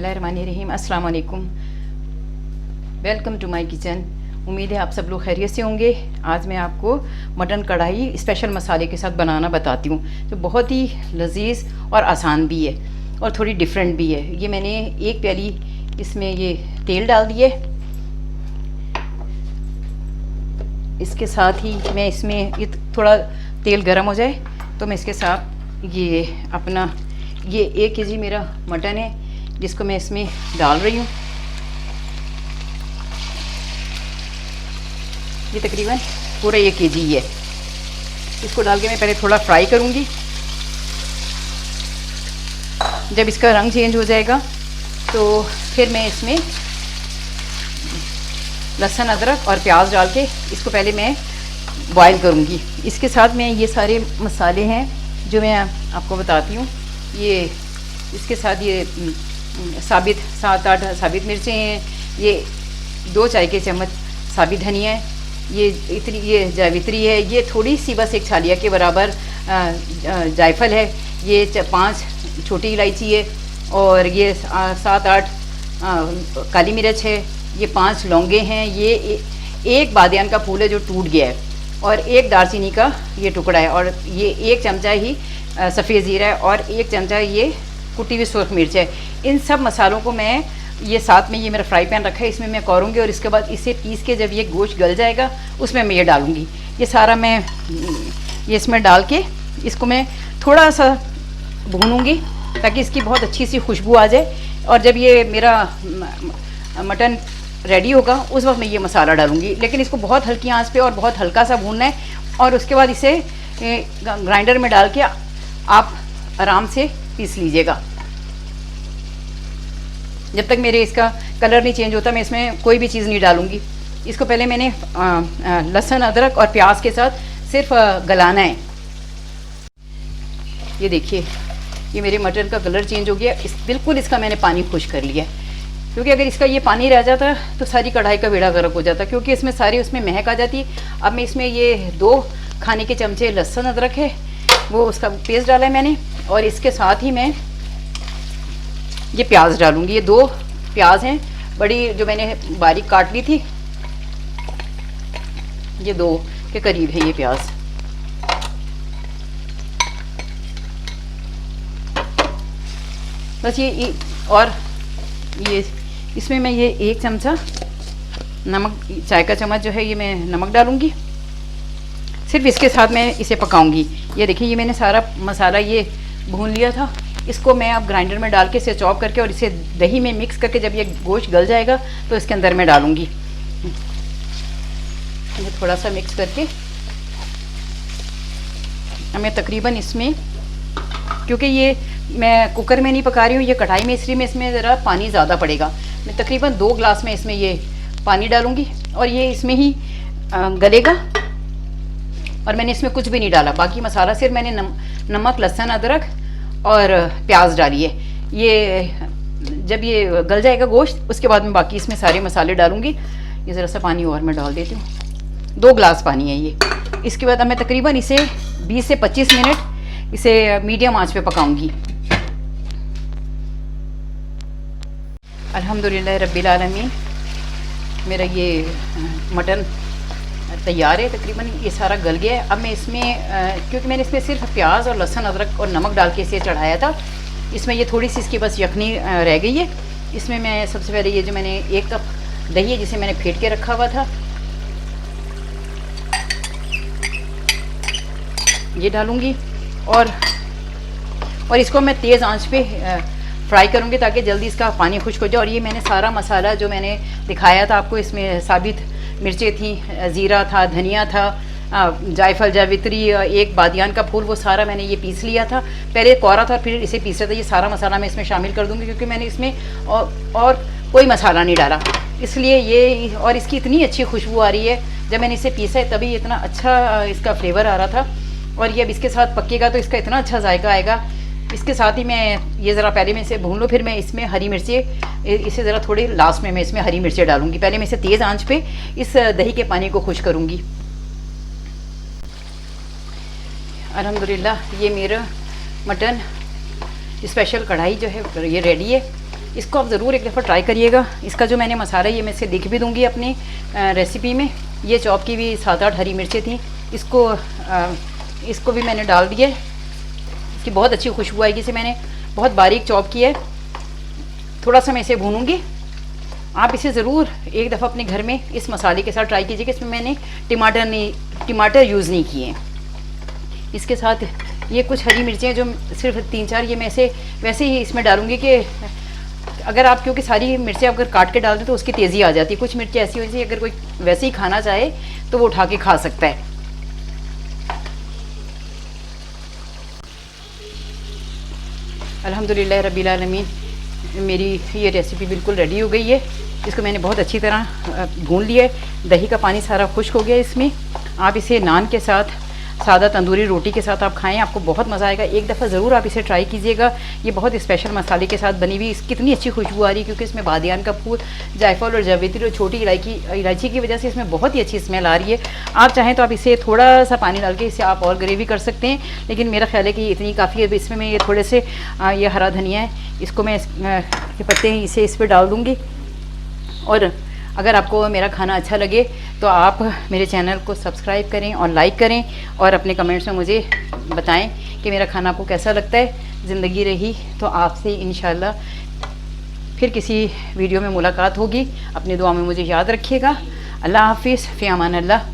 बिस्मिल्लाहिर्रहमानिर्रहीम। अस्सलाम वालेकुम, वेलकम टू माय किचन। उम्मीद है आप सब लोग खैरियत से होंगे। आज मैं आपको मटन कढ़ाई स्पेशल मसाले के साथ बनाना बताती हूँ, जो बहुत ही लजीज और आसान भी है और थोड़ी डिफरेंट भी है। ये मैंने एक प्याली इसमें ये तेल डाल दिए। इसके साथ ही मैं इसमें ये थोड़ा तेल गर्म हो जाए तो मैं इसके साथ ये अपना ये 1 kg मेरा मटन है जिसको मैं इसमें डाल रही हूँ। ये तकरीबन पूरा 1 kg ही है। इसको डाल के मैं पहले थोड़ा फ्राई करूँगी। जब इसका रंग चेंज हो जाएगा तो फिर मैं इसमें लहसुन अदरक और प्याज डाल के इसको पहले मैं बॉईल करूँगी। इसके साथ में ये सारे मसाले हैं जो मैं आपको बताती हूँ। ये इसके साथ ये साबित 7-8 साबित मिर्चें हैं, ये 2 चाय के चम्मच साबित धनिया है, ये जावित्री है, ये थोड़ी सी बस 1 छालिया के बराबर जायफल है, ये 5 छोटी इलायची है और ये 7-8 काली मिर्च है, ये 5 लौंगे हैं, ये 1 बादियान का फूल है जो टूट गया है और 1 दालचीनी का ये टुकड़ा है और ये 1 चमचा ही सफ़ेद ज़ीरा है और 1 चमचा ये कुटी हुई सुरख मिर्च है। इन सब मसालों को मैं ये साथ में ये मेरा फ्राई पैन रखा है, इसमें मैं करूँगी और इसके बाद इसे पीस के जब ये गोश्त गल जाएगा उसमें मैं ये डालूँगी। ये सारा मैं ये इसमें डाल के इसको मैं थोड़ा सा भूनूँगी ताकि इसकी बहुत अच्छी सी खुशबू आ जाए और जब ये मेरा मटन रेडी होगा उस वक्त मैं ये मसाला डालूँगी। लेकिन इसको बहुत हल्की आंच पे और बहुत हल्का सा भूनना है और उसके बाद इसे ग्राइंडर में डाल के आप आराम से पीस लीजिएगा। जब तक मेरे इसका कलर नहीं चेंज होता मैं इसमें कोई भी चीज़ नहीं डालूँगी। इसको पहले मैंने लहसुन अदरक और प्याज के साथ सिर्फ गलाना है। ये देखिए ये मेरे मटन का कलर चेंज हो गया। बिल्कुल इसका मैंने पानी खुश कर लिया क्योंकि अगर इसका ये पानी रह जाता तो सारी कढ़ाई का बेड़ा गर्क हो जाता, क्योंकि इसमें सारी उसमें महक आ जाती। अब मैं इसमें ये 2 खाने के चमचे लहसुन अदरक है वो उसका पेस्ट डाला है मैंने और इसके साथ ही मैं ये प्याज डालूंगी। ये 2 प्याज हैं बड़ी जो मैंने बारीक काट ली थी, ये 2 के करीब है ये प्याज। बस ये और ये इसमें मैं ये 1 चमचा नमक, चाय का चम्मच जो है ये मैं नमक डालूंगी। सिर्फ इसके साथ मैं इसे पकाऊंगी। ये देखिए ये मैंने सारा मसाला ये भून लिया था। इसको मैं अब ग्राइंडर में डाल के इसे चॉप करके और इसे दही में मिक्स करके जब ये गोश्त गल जाएगा तो इसके अंदर मैं डालूंगी। ये थोड़ा सा मिक्स करके मैं तकरीबन इसमें, क्योंकि ये मैं कुकर में नहीं पका रही हूँ, ये कढ़ाई में, इसलिए मैं इसमें ज़रा पानी ज़्यादा पड़ेगा। मैं तकरीबन 2 गिलास में इसमें ये पानी डालूँगी और ये इसमें ही गलेगा और मैंने इसमें कुछ भी नहीं डाला। बाकी मसाला सिर्फ मैंने नमक, लहसुन, अदरक और प्याज डाली है। ये जब ये गल जाएगा गोश्त उसके बाद मैं बाकी इसमें सारे मसाले डालूँगी। ये ज़रा सा पानी और मैं डाल देती हूँ, 2 गिलास पानी है ये। इसके बाद अब मैं तकरीबन इसे 20 से 25 मिनट इसे मीडियम आंच पे पकाऊंगी। अल्हम्दुलिल्लाह रब्बिल आलमीन, मेरा ये मटन तैयार है। तकरीबन ये सारा गल गया है। अब मैं इसमें क्योंकि मैंने इसमें सिर्फ प्याज और लहसुन अदरक और नमक डाल के इसे चढ़ाया था, इसमें ये थोड़ी सी इसकी बस यखनी रह गई है। इसमें मैं सबसे पहले ये जो मैंने 1 कप दही है जिसे मैंने फेंट के रखा हुआ था ये डालूँगी और इसको मैं तेज़ आंच पे फ्राई करूँगी ताकि जल्दी इसका पानी खुश्क हो जाए। और ये मैंने सारा मसाला जो मैंने दिखाया था आपको, इसमें साबित मिर्चें थी, ज़ीरा था, धनिया था, जायफल, जावित्री, 1 बादियान का फूल, वो सारा मैंने ये पीस लिया था। पहले कोरा था और फिर इसे पीसा था। ये सारा मसाला मैं इसमें शामिल कर दूँगी क्योंकि मैंने इसमें और कोई मसाला नहीं डाला, इसलिए ये। और इसकी इतनी अच्छी खुशबू आ रही है, जब मैंने इसे पीसा है तभी इतना अच्छा इसका फ्लेवर आ रहा था। और ये अब इसके साथ पकेगा तो इसका इतना अच्छा जायका आएगा। इसके साथ ही मैं ये ज़रा पहले मैं इसे भून लूँ, फिर मैं इसमें हरी मिर्चें, इसे ज़रा थोड़ी लास्ट में मैं इसमें हरी मिर्चें डालूँगी। पहले मैं इसे तेज़ आंच पे इस दही के पानी को खुश करूँगी। अल्हम्दुलिल्लाह ये मेरा मटन स्पेशल कढ़ाई जो है ये रेडी है। इसको आप ज़रूर एक दफ़ा ट्राई करिएगा। इसका जो मैंने मसाला ये मैं इसे लिख भी दूँगी अपनी रेसिपी में। ये चॉप की भी 7-8 हरी मिर्चें थी, इसको भी मैंने डाल दिया। इसकी बहुत अच्छी खुशबू आएगी। इसे मैंने बहुत बारीक चॉप किया है। थोड़ा सा मैं इसे भूनूंगी। आप इसे ज़रूर एक दफ़ा अपने घर में इस मसाले के साथ ट्राई कीजिएगा। इसमें मैंने टमाटर यूज़ नहीं किए। इसके साथ ये कुछ हरी मिर्चें जो सिर्फ 3-4 ये मैं ऐसे वैसे ही इसमें डालूंगी कि अगर आप, क्योंकि सारी मिर्चें अगर काट के डाल दें तो उसकी तेज़ी आ जाती है। कुछ मिर्चें ऐसी होती हैं अगर कोई वैसे ही खाना चाहे तो वो उठा के खा सकता है। अल्हम्दुलिल्लाह रब्बिल आलमीन, मेरी ये रेसिपी बिल्कुल रेडी हो गई है। इसको मैंने बहुत अच्छी तरह भून लिया है। दही का पानी सारा खुश्क हो गया इसमें। आप इसे नान के साथ, सादा तंदूरी रोटी के साथ आप खाएं, आपको बहुत मज़ा आएगा। एक दफ़ा ज़रूर आप इसे ट्राई कीजिएगा। ये बहुत स्पेशल मसाले के साथ बनी हुई, इसकी कितनी अच्छी खुशबू आ रही है क्योंकि इसमें बादियान का फूल, जायफल और जावित्री और छोटी इलायची की वजह से इसमें बहुत ही अच्छी स्मेल आ रही है। आप चाहें तो आप इसे थोड़ा सा पानी डाल के इसे आप और ग्रेवी कर सकते हैं, लेकिन मेरा ख्याल है कि इतनी काफ़ी है। इसमें मैं ये थोड़े से ये हरा धनिया है, इसको मैं के पत्ते हैं इसे इस पर डाल दूँगी। और अगर आपको मेरा खाना अच्छा लगे तो आप मेरे चैनल को सब्सक्राइब करें और लाइक करें और अपने कमेंट्स में मुझे बताएं कि मेरा खाना आपको कैसा लगता है। ज़िंदगी रही तो आपसे इंशाल्लाह फिर किसी वीडियो में मुलाकात होगी। अपनी दुआ में मुझे याद रखिएगा। अल्लाह हाफिज़, फ़ी अमान अल्लाह।